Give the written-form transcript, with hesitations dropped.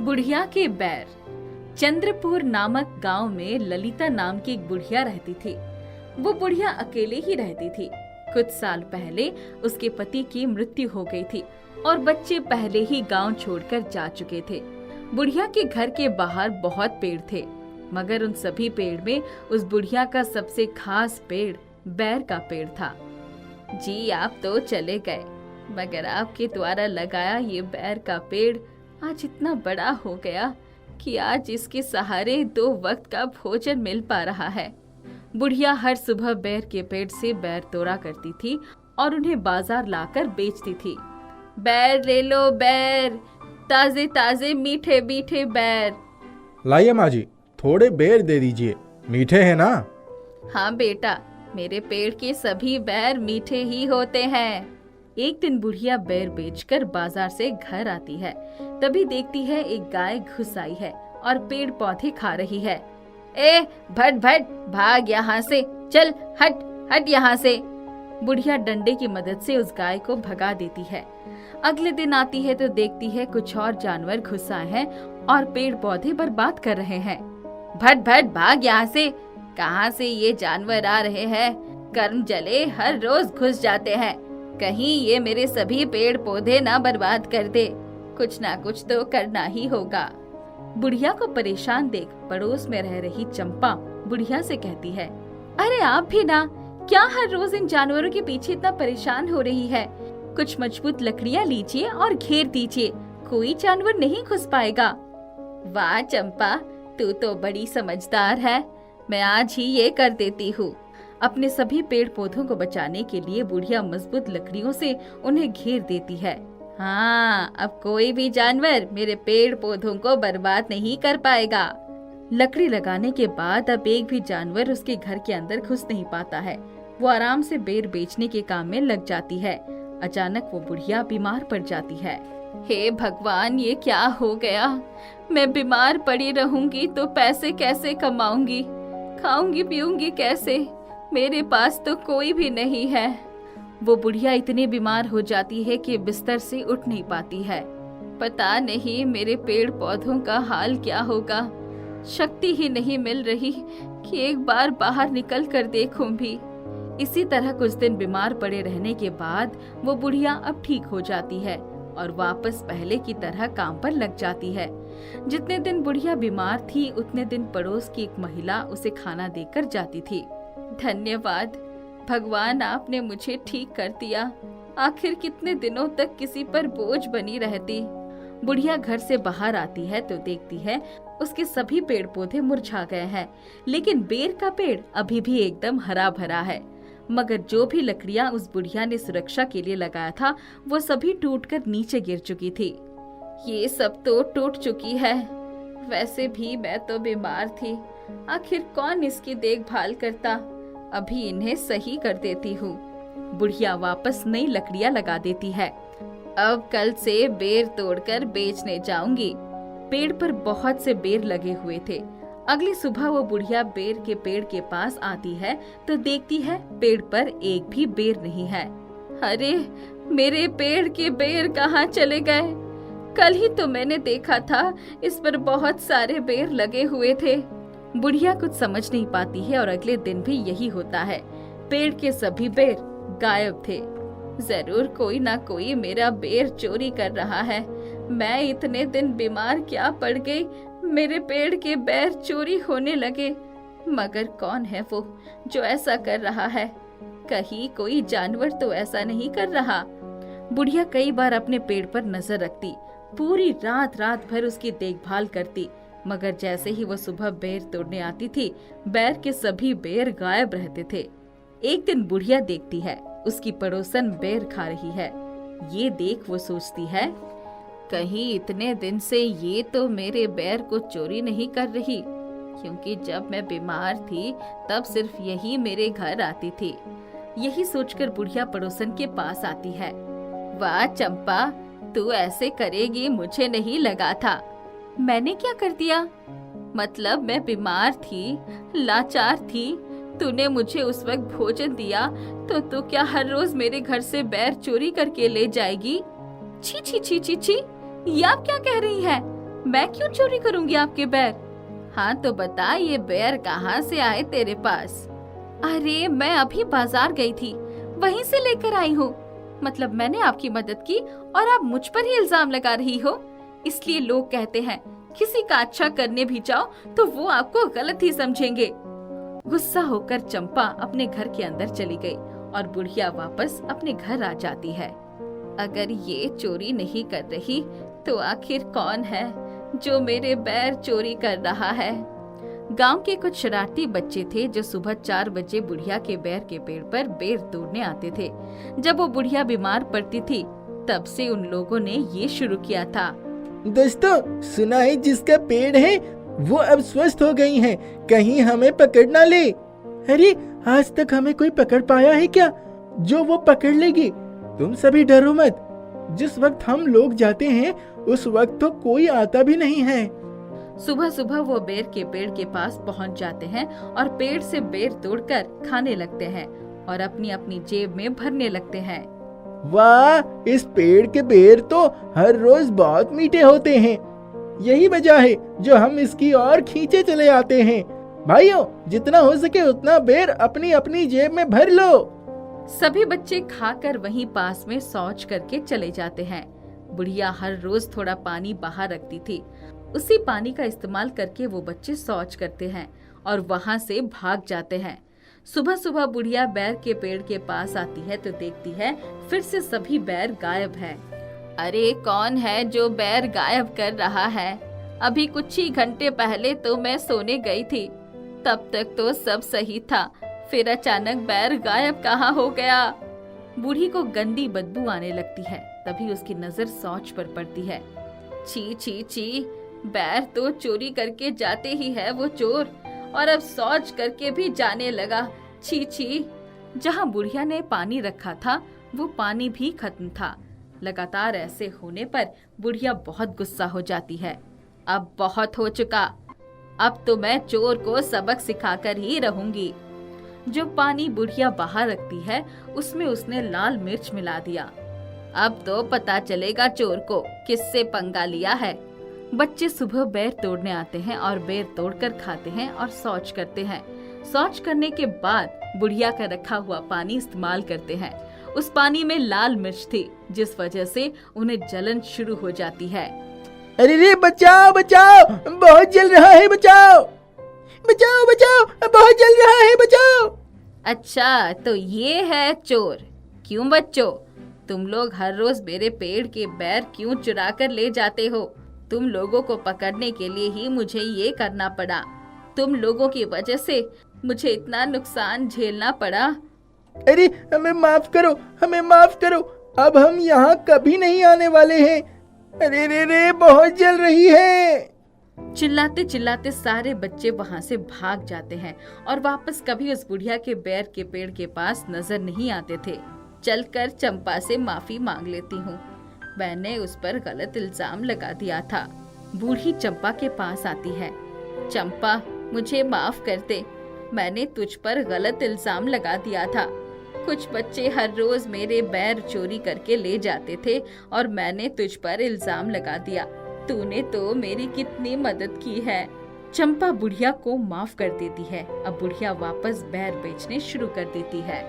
बुढ़िया के बैर। चंद्रपुर नामक गांव में ललिता नाम की एक बुढ़िया रहती थी। वो बुढ़िया अकेले ही रहती थी। कुछ साल पहले उसके पति की मृत्यु हो गई थी और बच्चे पहले ही गांव छोड़कर जा चुके थे। बुढ़िया के घर के बाहर बहुत पेड़ थे, मगर उन सभी पेड़ में उस बुढ़िया का सबसे खास पेड़ बैर का पेड़ था। जी आप तो चले गए, मगर आपके द्वारा लगाया ये बैर का पेड़ आज इतना बड़ा हो गया कि आज इसके सहारे 2 वक्त का भोजन मिल पा रहा है। बुढ़िया हर सुबह बैर के पेड़ से बैर तोड़ा करती थी और उन्हें बाजार लाकर बेचती थी। बैर ले लो बैर, ताजे ताजे मीठे मीठे बैर। लाइए माँ जी, थोड़े बेर दे दीजिए, मीठे हैं ना? हाँ बेटा, मेरे पेड़ के सभी बैर मीठे ही होते हैं। एक दिन बुढ़िया बैर बेचकर बाजार से घर आती है। तभी देखती है एक गाय घुस आई है और पेड़ पौधे खा रही है। ए भट भट, भाग यहाँ से, चल हट हट यहाँ से। बुढ़िया डंडे की मदद से उस गाय को भगा देती है। अगले दिन आती है तो देखती है कुछ और जानवर घुस आए हैं और पेड़ पौधे बर्बाद कर रहे हैं। भट भट, भाग यहाँ से, कहाँ से ये जानवर आ रहे हैं? कर्म जले हर रोज घुस जाते हैं, कहीं ये मेरे सभी पेड़ पौधे ना बर्बाद कर दे। कुछ ना कुछ तो करना ही होगा। बुढ़िया को परेशान देख पड़ोस में रह रही चंपा बुढ़िया से कहती है, अरे आप भी ना, क्या हर रोज इन जानवरों के पीछे इतना परेशान हो रही है? कुछ मजबूत लकड़ियाँ लीजिए और घेर दीजिए, कोई जानवर नहीं घुस पाएगा। वाह चंपा, तू तो बड़ी समझदार है, मैं आज ही ये कर देती हूँ। अपने सभी पेड़ पौधों को बचाने के लिए बुढ़िया मजबूत लकड़ियों से उन्हें घेर देती है। हाँ, अब कोई भी जानवर मेरे पेड़ पौधों को बर्बाद नहीं कर पाएगा। लकड़ी लगाने के बाद अब एक भी जानवर उसके घर के अंदर घुस नहीं पाता है। वो आराम से बेर बेचने के काम में लग जाती है। अचानक वो बुढ़िया बीमार पड़ जाती है। हे भगवान, ये क्या हो गया? मैं बीमार पड़ी रहूंगी तो पैसे कैसे कमाऊंगी? खाऊंगी पीऊंगी कैसे? मेरे पास तो कोई भी नहीं है। वो बुढ़िया इतनी बीमार हो जाती है कि बिस्तर से उठ नहीं पाती है। पता नहीं मेरे पेड़ पौधों का हाल क्या होगा। शक्ति ही नहीं मिल रही कि एक बार बाहर निकल कर देखूं भी। इसी तरह कुछ दिन बीमार पड़े रहने के बाद वो बुढ़िया अब ठीक हो जाती है और वापस पहले की तरह काम पर लग जाती है। जितने दिन बुढ़िया बीमार थी उतने दिन पड़ोस की एक महिला उसे खाना देकर जाती थी। धन्यवाद भगवान, आपने मुझे ठीक कर दिया। आखिर कितने दिनों तक किसी पर बोझ बनी रहती। बुढ़िया घर से बाहर आती है तो देखती है उसके सभी पेड़ पौधे मुरझा गए हैं, लेकिन बेर का पेड़ अभी भी एकदम हरा भरा है। मगर जो भी लकड़ियां उस बुढ़िया ने सुरक्षा के लिए लगाया था वो सभी टूटकर नीचे गिर चुकी थी। ये सब तो टूट चुकी है। वैसे भी मैं तो बीमार थी, आखिर कौन इसकी देखभाल करता? अभी इन्हें सही कर देती हूँ। बुढ़िया वापस नई लकड़ियाँ लगा देती है। अब कल से बेर तोड़कर बेचने जाऊंगी। पेड़ पर बहुत से बेर लगे हुए थे। अगली सुबह वो बुढ़िया बेर के पेड़ के पास आती है तो देखती है पेड़ पर एक भी बेर नहीं है। अरे, मेरे पेड़ के बेर कहाँ चले गए? कल ही तो मैंने देखा था, इस पर बहुत सारे बेर लगे हुए थे। बुढ़िया कुछ समझ नहीं पाती है और अगले दिन भी यही होता है। पेड़ के सभी बेर गायब थे। जरूर कोई ना कोई मेरा बेर चोरी कर रहा है। मैं इतने दिन बीमार क्या पड़ गई, मेरे पेड़ के बेर चोरी होने लगे। मगर कौन है वो जो ऐसा कर रहा है? कहीं कोई जानवर तो ऐसा नहीं कर रहा। बुढ़िया कई बार अपने पेड़ पर नजर रखती, पूरी रात भर उसकी देखभाल करती, मगर जैसे ही वो सुबह बेर तोड़ने आती थी, बेर के सभी बेर गायब रहते थे। एक दिन बुढ़िया देखती है उसकी पड़ोसन बेर खा रही है। ये देख वो सोचती है, कहीं इतने दिन से ये तो मेरे बेर को चोरी नहीं कर रही, क्योंकि जब मैं बीमार थी तब सिर्फ यही मेरे घर आती थी। यही सोचकर बुढ़िया पड़ोसन के पास आती है। वाह चंपा, तू ऐसे करेगी मुझे नहीं लगा था। मैंने क्या कर दिया? मतलब मैं बीमार थी, लाचार थी, तूने मुझे उस वक्त भोजन दिया तो तू क्या हर रोज मेरे घर से बेर चोरी करके ले जाएगी? छी छी छी छी छी, ये आप क्या कह रही है? मैं क्यों चोरी करूंगी आपके बैर? हाँ तो बता, ये बैर कहाँ से आए तेरे पास? अरे मैं अभी बाजार गई थी, वहीं से लेकर आई हूँ। मतलब मैंने आपकी मदद की और आप मुझ पर ही इल्जाम लगा रही हो। इसलिए लोग कहते हैं किसी का अच्छा करने भी जाओ तो वो आपको गलत ही समझेंगे। गुस्सा होकर चंपा अपने घर के अंदर चली गई और बुढ़िया वापस अपने घर आ जाती है। अगर ये चोरी नहीं कर रही तो आखिर कौन है जो मेरे बैर चोरी कर रहा है? गांव के कुछ शरारती बच्चे थे जो सुबह 4 बजे बुढ़िया के बैर के पेड़ पर बेर तोड़ने आते थे। जब वो बुढ़िया बीमार पड़ती थी तब से उन लोगों ने ये शुरू किया था। दोस्तों, सुना है जिसका पेड़ है वो अब स्वस्थ हो गई हैं, कहीं हमें पकड़ ना ले। अरे आज तक हमें कोई पकड़ पाया है क्या जो वो पकड़ लेगी? तुम सभी डरो मत, जिस वक्त हम लोग जाते हैं उस वक्त तो कोई आता भी नहीं है। सुबह सुबह वो बेर के पेड़ के पास पहुंच जाते हैं और पेड़ से बेर तोड़कर खाने लगते हैं और अपनी अपनी जेब में भरने लगते हैं। वाह, इस पेड़ के बेर तो हर रोज बहुत मीठे होते हैं। यही वजह है जो हम इसकी ओर खींचे चले आते हैं। भाइयों, जितना हो सके उतना बेर अपनी अपनी जेब में भर लो। सभी बच्चे खाकर वहीं पास में शौच करके चले जाते हैं। बुढ़िया हर रोज थोड़ा पानी बाहर रखती थी। उसी पानी का इस्तेमाल करके वो बच्चे शौच करते हैं और वहाँ से भाग जाते हैं। सुबह सुबह बुढ़िया बैर के पेड़ के पास आती है तो देखती है फिर से सभी बैर गायब है। अरे कौन है जो बैर गायब कर रहा है? अभी कुछ ही घंटे पहले तो मैं सोने गई थी, तब तक तो सब सही था, फिर अचानक बैर गायब कहाँ हो गया? बूढ़ी को गंदी बदबू आने लगती है। तभी उसकी नजर शौच पर पड़ती है। छी छी छी, बैर तो चोरी करके जाते ही है वो चोर, और अब शौच करके भी जाने लगा। छी छी। जहाँ बुढ़िया ने पानी रखा था वो पानी भी खत्म था। लगातार ऐसे होने पर बुढ़िया बहुत गुस्सा हो जाती है। अब बहुत हो चुका, अब तो मैं चोर को सबक सिखाकर ही रहूंगी। जो पानी बुढ़िया बाहर रखती है उसमें उसने लाल मिर्च मिला दिया। अब तो पता चलेगा चोर को किससे पंगा लिया है। बच्चे सुबह बेर तोड़ने आते हैं और बेर तोड़कर खाते हैं और शौच करते हैं। शौच करने के बाद बुढ़िया का रखा हुआ पानी इस्तेमाल करते हैं। उस पानी में लाल मिर्च थी जिस वजह से उन्हें जलन शुरू हो जाती है। अरे रे, बचाओ बचाओ, बहुत जल रहा है, बचाओ बचाओ बचाओ, बहुत जल रहा है, बचाओ। अच्छा तो ये है चोर। क्यों बच्चों, तुम लोग हर रोज मेरे पेड़ के बैर क्यों चुरा कर ले जाते हो? तुम लोगों को पकड़ने के लिए ही मुझे ये करना पड़ा। तुम लोगों की वजह से मुझे इतना नुकसान झेलना पड़ा। अरे हमें माफ करो, हमें माफ करो, अब हम यहाँ कभी नहीं आने वाले हैं। अरे रे रे, बहुत जल रही है। चिल्लाते चिल्लाते सारे बच्चे वहाँ से भाग जाते हैं और वापस कभी उस बुढ़िया के बैर के पेड़ के पास नजर नहीं आते थे। चलकर चंपा से माफी मांग लेती हूँ, मैंने उस पर गलत इल्जाम लगा दिया था। बूढ़ी चंपा के पास आती है। चंपा, मुझे माफ कर दे, मैंने तुझ पर गलत इल्जाम लगा दिया था। कुछ बच्चे हर रोज मेरे बैर चोरी करके ले जाते थे और मैंने तुझ पर इल्जाम लगा दिया। तूने तो मेरी कितनी मदद की है। चंपा बुढ़िया को माफ कर देती है। अब बुढ़िया वापस बैर बेचने शुरू कर देती है।